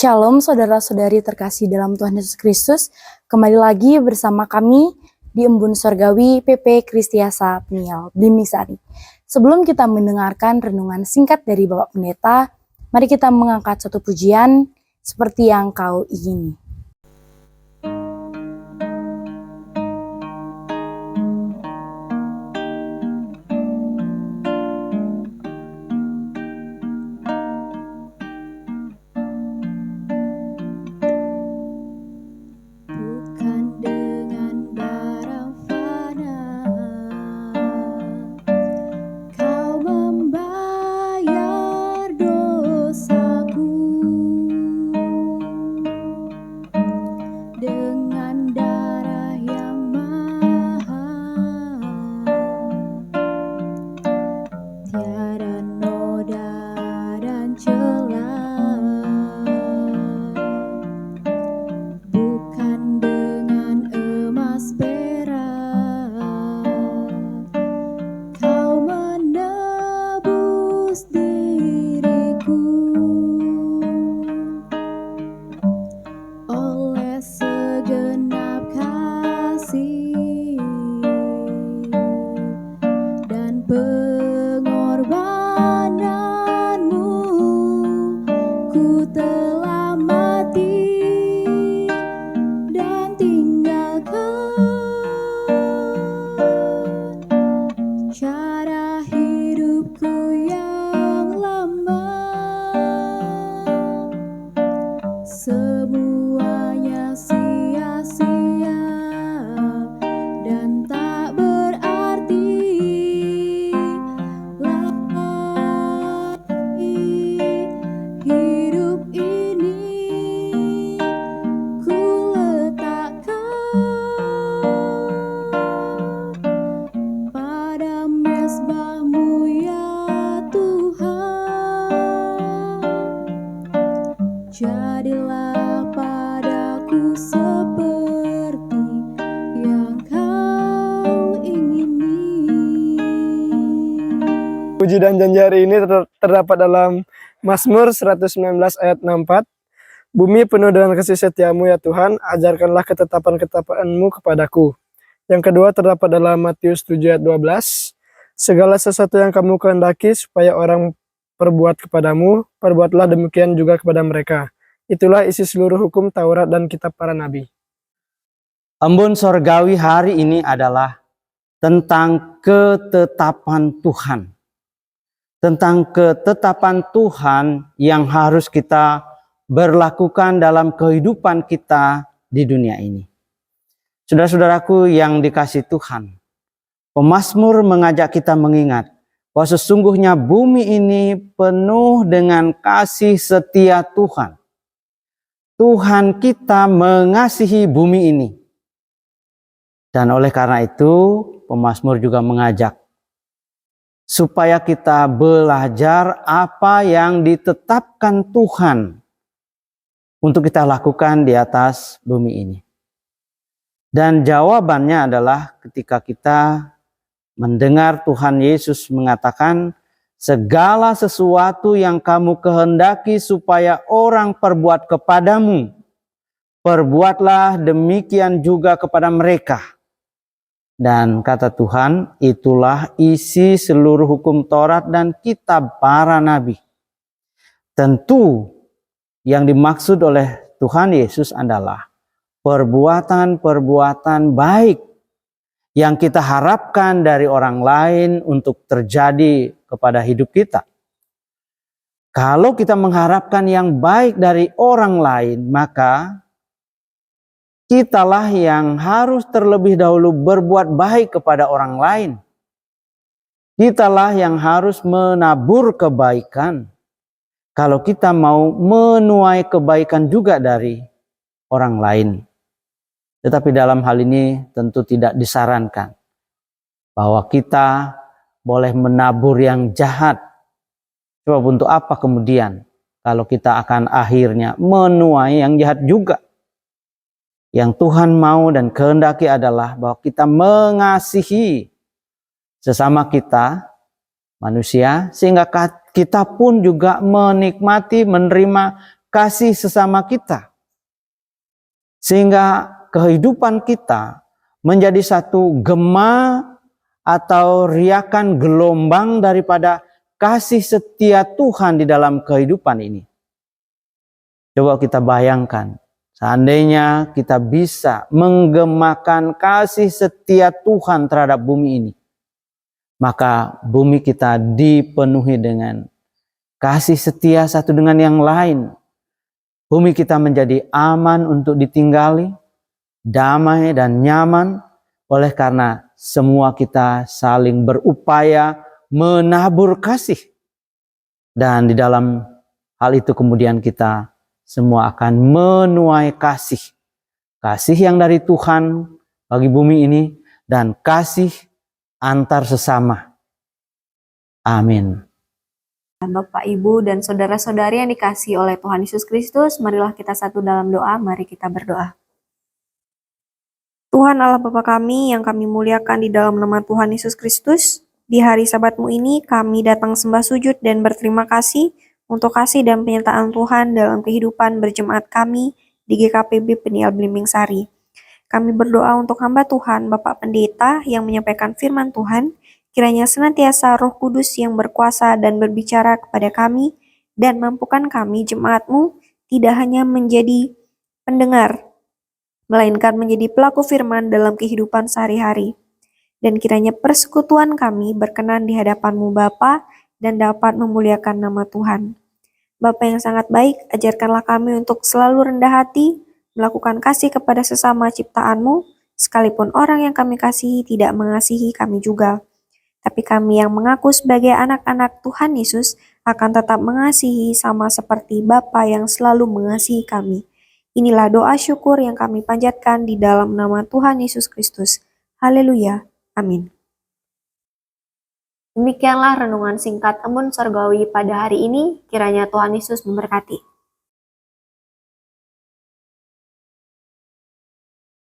Shalom saudara-saudari terkasih dalam Tuhan Yesus Kristus. Kembali lagi bersama kami di Embun Sorgawi PP Kristiasa Peniel Blimbing Sari. Sebelum kita mendengarkan renungan singkat dari Bapak Pendeta, mari kita mengangkat satu pujian seperti yang kau ingini. Jadilah padaku seperti yang kau ingini. Puji dan janji hari ini terdapat dalam Mazmur 119 ayat 64. Bumi penuh dengan kasih setiamu ya Tuhan, ajarkanlah ketetapan-ketetapan-Mu kepadaku. Yang kedua terdapat dalam Matius 7 ayat 12. Segala sesuatu yang kamu kehendaki supaya orang perbuat kepadamu, perbuatlah demikian juga kepada mereka. Itulah isi seluruh hukum Taurat dan kitab para nabi. Embun Sorgawi hari ini adalah tentang ketetapan Tuhan. Tentang ketetapan Tuhan yang harus kita berlakukan dalam kehidupan kita di dunia ini. Saudara-saudaraku yang dikasihi Tuhan, pemazmur mengajak kita mengingat bahwa sesungguhnya bumi ini penuh dengan kasih setia Tuhan. Tuhan kita mengasihi bumi ini. Dan oleh karena itu, pemazmur juga mengajak supaya kita belajar apa yang ditetapkan Tuhan untuk kita lakukan di atas bumi ini. Dan jawabannya adalah ketika kita mendengar Tuhan Yesus mengatakan, segala sesuatu yang kamu kehendaki supaya orang perbuat kepadamu, perbuatlah demikian juga kepada mereka. Dan kata Tuhan, itulah isi seluruh hukum Taurat dan kitab para nabi. Tentu yang dimaksud oleh Tuhan Yesus adalah perbuatan-perbuatan baik yang kita harapkan dari orang lain untuk terjadi kepada hidup kita. Kalau kita mengharapkan yang baik dari orang lain, maka kitalah yang harus terlebih dahulu berbuat baik kepada orang lain. Kitalah yang harus menabur kebaikan. Kalau kita mau menuai kebaikan juga dari orang lain. Tetapi dalam hal ini tentu tidak disarankan bahwa kita boleh menabur yang jahat. Sebab untuk apa kemudian kalau kita akan akhirnya menuai yang jahat juga? Yang Tuhan mau dan kehendaki adalah bahwa kita mengasihi sesama kita, manusia, sehingga kita pun juga menikmati, menerima kasih sesama kita. Sehingga kehidupan kita menjadi satu gema atau riakan gelombang daripada kasih setia Tuhan di dalam kehidupan ini. Coba kita bayangkan, seandainya kita bisa menggemakan kasih setia Tuhan terhadap bumi ini, maka bumi kita dipenuhi dengan kasih setia satu dengan yang lain. Bumi kita menjadi aman untuk ditinggali, damai dan nyaman, oleh karena semua kita saling berupaya menabur kasih. Dan di dalam hal itu kemudian kita semua akan menuai kasih. Kasih yang dari Tuhan bagi bumi ini dan kasih antar sesama. Amin. Bapak, Ibu, dan saudara-saudari yang dikasihi oleh Tuhan Yesus Kristus, marilah kita satu dalam doa, mari kita berdoa. Tuhan Allah Bapa kami yang kami muliakan di dalam nama Tuhan Yesus Kristus, di hari Sabat-Mu ini kami datang sembah sujud dan berterima kasih untuk kasih dan penyertaan Tuhan dalam kehidupan berjemaat kami di GKPB Peniel Blimbing Sari. Kami berdoa untuk hamba Tuhan, Bapak Pendeta yang menyampaikan firman Tuhan, kiranya senantiasa Roh Kudus yang berkuasa dan berbicara kepada kami, dan mampukan kami jemaat-Mu tidak hanya menjadi pendengar, melainkan menjadi pelaku firman dalam kehidupan sehari-hari. Dan kiranya persekutuan kami berkenan di hadapan-Mu Bapa dan dapat memuliakan nama Tuhan. Bapa yang sangat baik, ajarkanlah kami untuk selalu rendah hati, melakukan kasih kepada sesama ciptaan-Mu, sekalipun orang yang kami kasihi tidak mengasihi kami juga. Tapi kami yang mengaku sebagai anak-anak Tuhan Yesus akan tetap mengasihi sama seperti Bapa yang selalu mengasihi kami. Inilah doa syukur yang kami panjatkan di dalam nama Tuhan Yesus Kristus. Haleluya. Amin. Demikianlah renungan singkat Embun Surgawi pada hari ini. Kiranya Tuhan Yesus memberkati.